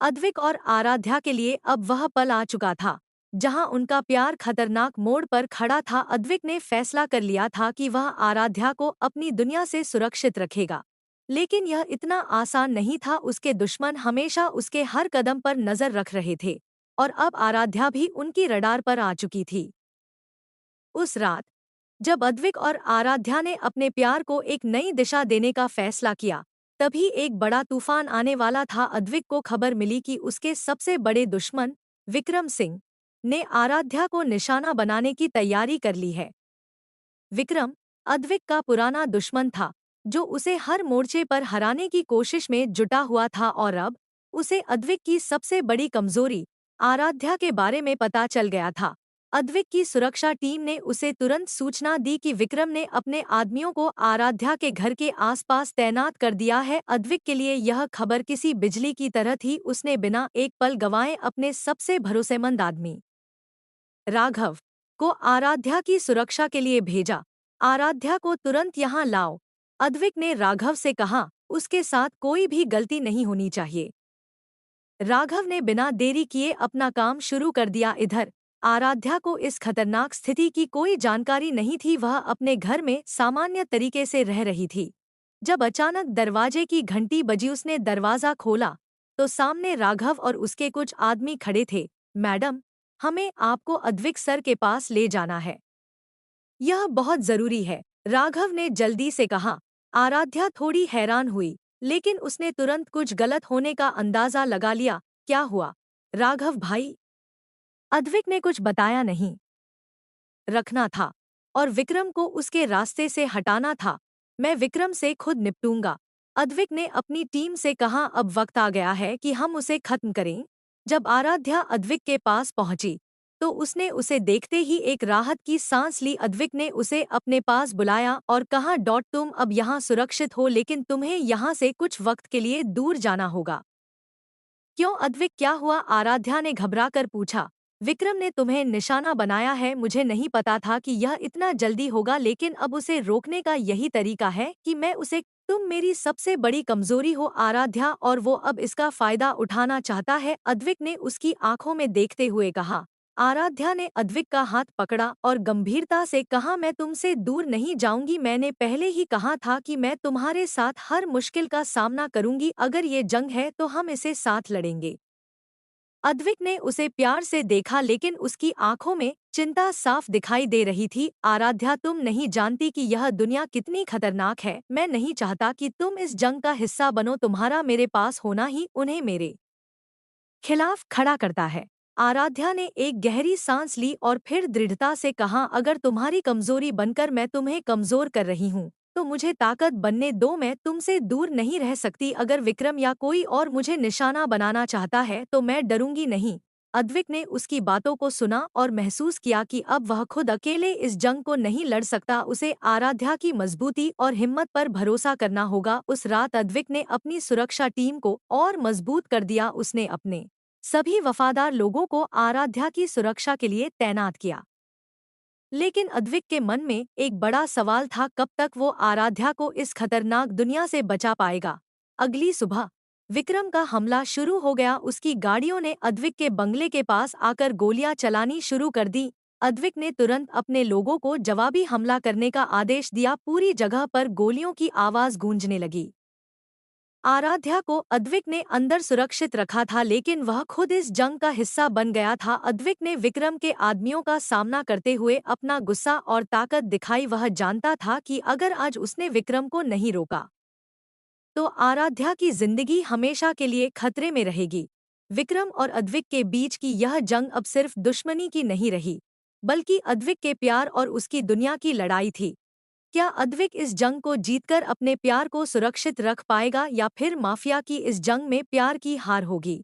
अद्विक और आराध्या के लिए अब वह पल आ चुका था जहां उनका प्यार खतरनाक मोड़ पर खड़ा था। अद्विक ने फैसला कर लिया था कि वह आराध्या को अपनी दुनिया से सुरक्षित रखेगा, लेकिन यह इतना आसान नहीं था। उसके दुश्मन हमेशा उसके हर कदम पर नजर रख रहे थे और अब आराध्या भी उनकी रडार पर आ चुकी थी। उस रात जब अद्विक और आराध्या ने अपने प्यार को एक नई दिशा देने का फैसला किया, तभी एक बड़ा तूफान आने वाला था। अद्विक को खबर मिली कि उसके सबसे बड़े दुश्मन विक्रम सिंह ने आराध्या को निशाना बनाने की तैयारी कर ली है। विक्रम अद्विक का पुराना दुश्मन था जो उसे हर मोर्चे पर हराने की कोशिश में जुटा हुआ था और अब उसे अद्विक की सबसे बड़ी कमजोरी आराध्या के बारे में पता चल गया था। अद्विक की सुरक्षा टीम ने उसे तुरंत सूचना दी कि विक्रम ने अपने आदमियों को आराध्या के घर के आसपास तैनात कर दिया है। अद्विक के लिए यह खबर किसी बिजली की तरह थी। उसने बिना एक पल गंवाए अपने सबसे भरोसेमंद आदमी राघव को आराध्या की सुरक्षा के लिए भेजा। आराध्या को तुरंत यहाँ लाओ, अद्विक ने राघव से कहा। उसके साथ कोई भी गलती नहीं होनी चाहिए। राघव ने बिना देरी किए अपना काम शुरू कर दिया। इधर आराध्या को इस खतरनाक स्थिति की कोई जानकारी नहीं थी। वह अपने घर में सामान्य तरीके से रह रही थी जब अचानक दरवाजे की घंटी बजी। उसने दरवाजा खोला तो सामने राघव और उसके कुछ आदमी खड़े थे। मैडम, हमें आपको अद्विक सर के पास ले जाना है, यह बहुत जरूरी है, राघव ने जल्दी से कहा। आराध्या थोड़ी हैरान हुई, लेकिन उसने तुरंत कुछ गलत होने का अंदाजा लगा लिया। क्या हुआ राघव भाई? अद्विक ने कुछ बताया नहीं। रखना था और विक्रम को उसके रास्ते से हटाना था। मैं विक्रम से खुद निपटूंगा, अद्विक ने अपनी टीम से कहा। अब वक्त आ गया है कि हम उसे खत्म करें। जब आराध्या अद्विक के पास पहुंची तो उसने उसे देखते ही एक राहत की सांस ली। अद्विक ने उसे अपने पास बुलाया और कहा, तुम अब यहाँ सुरक्षित हो, लेकिन तुम्हें यहाँ से कुछ वक्त के लिए दूर जाना होगा। क्यों अद्विक, क्या हुआ? आराध्या ने घबराकर पूछा। विक्रम ने तुम्हें निशाना बनाया है। मुझे नहीं पता था कि यह इतना जल्दी होगा, लेकिन अब उसे रोकने का यही तरीका है कि मैं उसे। तुम मेरी सबसे बड़ी कमजोरी हो आराध्या, और वो अब इसका फायदा उठाना चाहता है, अद्विक ने उसकी आंखों में देखते हुए कहा। आराध्या ने अद्विक का हाथ पकड़ा और गंभीरता से कहा, मैं तुमसे दूर नहीं जाऊंगी। मैंने पहले ही कहा था कि मैं तुम्हारे साथ हर मुश्किल का सामना करूंगी। अगर ये जंग है तो हम इसे साथ लड़ेंगे। अद्विक ने उसे प्यार से देखा, लेकिन उसकी आंखों में चिंता साफ दिखाई दे रही थी। आराध्या, तुम नहीं जानती कि यह दुनिया कितनी खतरनाक है। मैं नहीं चाहता कि तुम इस जंग का हिस्सा बनो। तुम्हारा मेरे पास होना ही उन्हें मेरे खिलाफ खड़ा करता है। आराध्या ने एक गहरी सांस ली और फिर दृढ़ता से कहा, अगर तुम्हारी कमजोरी बनकर मैं तुम्हें कमजोर कर रही हूँ तो मुझे ताकत बनने दो। मैं तुमसे दूर नहीं रह सकती। अगर विक्रम या कोई और मुझे निशाना बनाना चाहता है तो मैं डरूंगी नहीं। अद्विक ने उसकी बातों को सुना और महसूस किया कि अब वह खुद अकेले इस जंग को नहीं लड़ सकता। उसे आराध्या की मजबूती और हिम्मत पर भरोसा करना होगा। उस रात अद्विक ने अपनी सुरक्षा टीम को और मजबूत कर दिया। उसने अपने सभी वफादार लोगों को आराध्या की सुरक्षा के लिए तैनात किया। लेकिन अद्विक के मन में एक बड़ा सवाल था, कब तक वो आराध्या को इस खतरनाक दुनिया से बचा पाएगा। अगली सुबह विक्रम का हमला शुरू हो गया। उसकी गाड़ियों ने अद्विक के बंगले के पास आकर गोलियां चलानी शुरू कर दी। अद्विक ने तुरंत अपने लोगों को जवाबी हमला करने का आदेश दिया। पूरी जगह पर गोलियों की आवाज गूंजने लगी। आराध्या को अद्विक ने अंदर सुरक्षित रखा था, लेकिन वह खुद इस जंग का हिस्सा बन गया था। अद्विक ने विक्रम के आदमियों का सामना करते हुए अपना गुस्सा और ताकत दिखाई। वह जानता था कि अगर आज उसने विक्रम को नहीं रोका तो आराध्या की जिंदगी हमेशा के लिए खतरे में रहेगी। विक्रम और अद्विक के बीच की यह जंग अब सिर्फ दुश्मनी की नहीं रही, बल्कि अद्विक के प्यार और उसकी दुनिया की लड़ाई थी। क्या अद्विक इस जंग को जीतकर अपने प्यार को सुरक्षित रख पाएगा, या फिर माफिया की इस जंग में प्यार की हार होगी?